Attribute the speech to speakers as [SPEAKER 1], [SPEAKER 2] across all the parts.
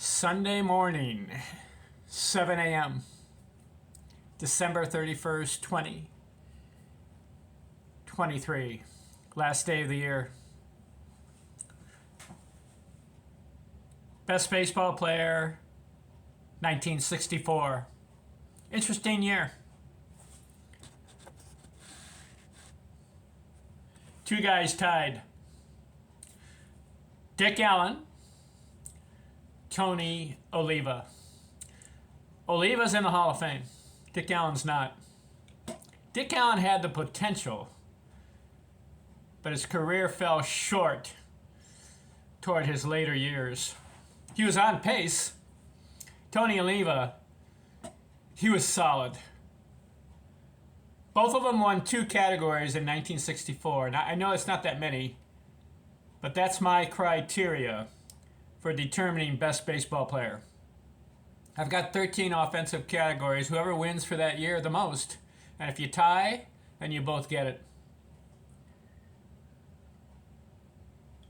[SPEAKER 1] Sunday morning, 7 a.m., December 31st, 2023. Last day of the year. Best baseball player, 1964. Interesting year. Two guys tied. Dick Allen, Tony Oliva. Oliva's in the Hall of Fame. Dick Allen's not. Dick Allen had the potential, but his career fell short toward his later years. He was on pace. Tony Oliva, he was solid. Both of them won two categories in 1964. Now, I know it's not that many, but that's my criteria for determining best baseball player. I've got 13 offensive categories. Whoever wins for that year the most. And if you tie, then you both get it.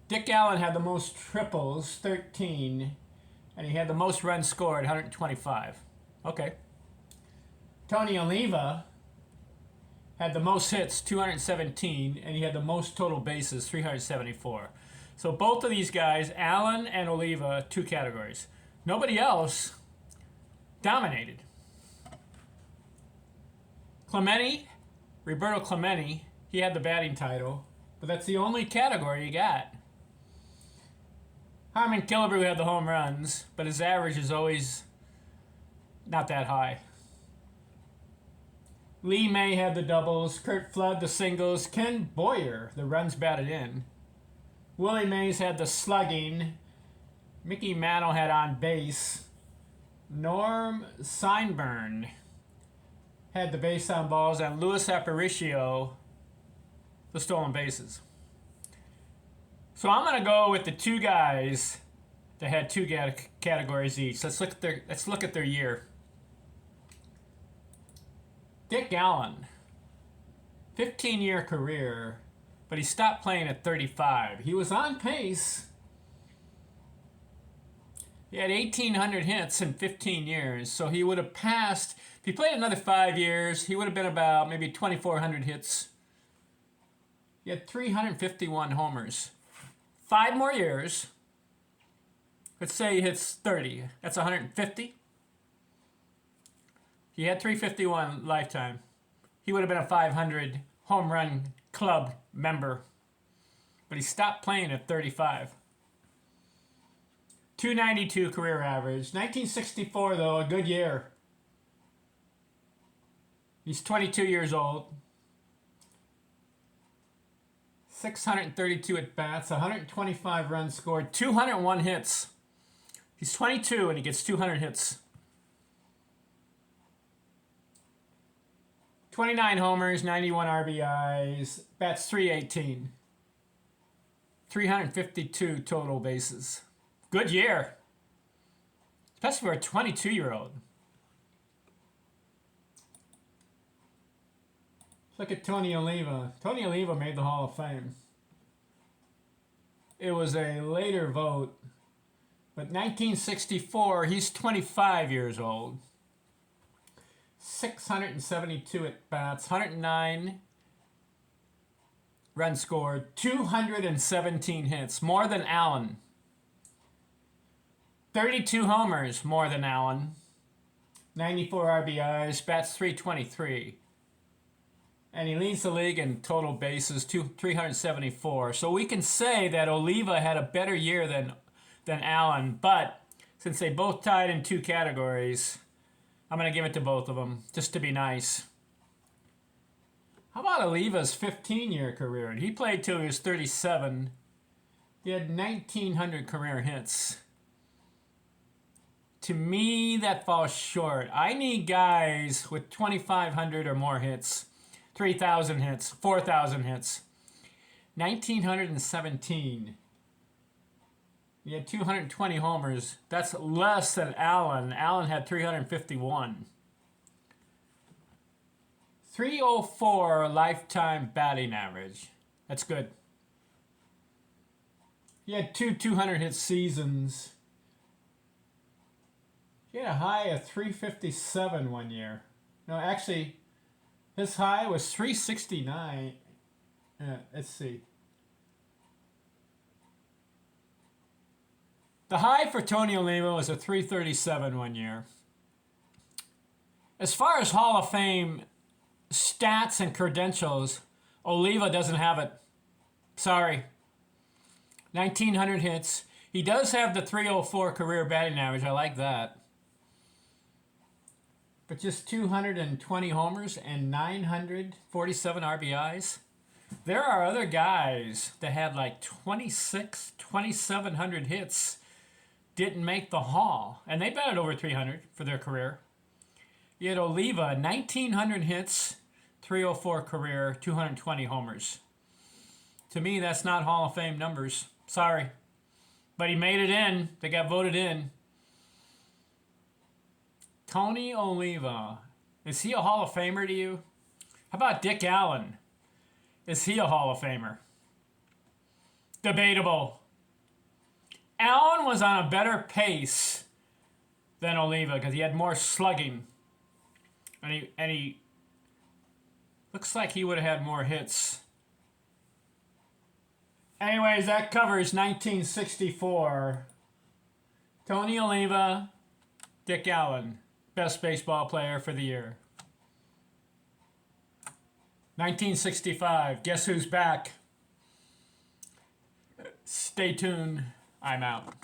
[SPEAKER 1] Dick Allen had the most triples, 13, and he had the most runs scored, 125. Okay. Tony Oliva had the most hits, 217, and he had the most total bases, 374. So both of these guys, Allen and Oliva, two categories. Nobody else dominated. Clemente, Roberto Clemente, he had the batting title, but that's the only category he got. Harmon Killebrew had the home runs, but his average is always not that high. Lee May had the doubles, Curt Flood the singles, Ken Boyer the runs batted in. Willie Mays had the slugging, Mickey Mantle had on base, Norm Seinburn had the base on balls, and Luis Aparicio the stolen bases. So I'm going to go with the two guys that had two categories each. Let's look at their year. Dick Allen, 15-year career, but he stopped playing at 35. He was on pace. He had 1,800 hits in 15 years, so he would have passed. If he played another 5 years, he would have been about maybe 2,400 hits. He had 351 homers. 5 more years. Let's say he hits 30. That's 150. He had 351 lifetime. He would have been a 500 home run club member. But he stopped playing at 35. 292 career average. 1964, though, a good year. He's 22 years old. 632 at-bats, 125 runs scored, 201 hits. He's 22 and he gets 200 hits. 29 homers, 91 RBIs, bats 318. 352 total bases. Good year. Especially for a 22-year-old. Look at Tony Oliva. Tony Oliva made the Hall of Fame. It was a later vote, but 1964, he's 25 years old. 672 at-bats, 109 runs scored, 217 hits, more than Allen. 32 homers, more than Allen. 94 RBIs, bats 323. And he leads the league in total bases, 374. So we can say that Oliva had a better year than Allen, but since they both tied in two categories, I'm going to give it to both of them, just to be nice. How about Oliva's 15-year career? He played till he was 37. He had 1,900 career hits. To me, that falls short. I need guys with 2,500 or more hits. 3,000 hits, 4,000 hits. 1,917. He had 220 homers. That's less than Allen. Allen had 351. 304 lifetime batting average. That's good. He had two 200 hit seasons. He had a high of 357 one year. No, actually, his high was 369. Let's see. The high for Tony Oliva was a 337 one year. As far as Hall of Fame stats and credentials, Oliva doesn't have it. Sorry. 1,900 hits. He does have the 304 career batting average. I like that. But just 220 homers and 947 RBIs. There are other guys that had like 2,700 hits, didn't make the Hall, and they batted over 300 for their career. You had Oliva, 1,900 hits, 304 career, 220 homers. To me, that's not Hall of Fame numbers. Sorry. But he made it in. They got voted in. Tony Oliva. Is he a Hall of Famer to you? How about Dick Allen? Is he a Hall of Famer? Debatable. Allen was on a better pace than Oliva because he had more slugging. And he looks like he would have had more hits. Anyways, that covers 1964. Tony Oliva, Dick Allen, best baseball player for the year. 1965, guess who's back? Stay tuned. I'm out.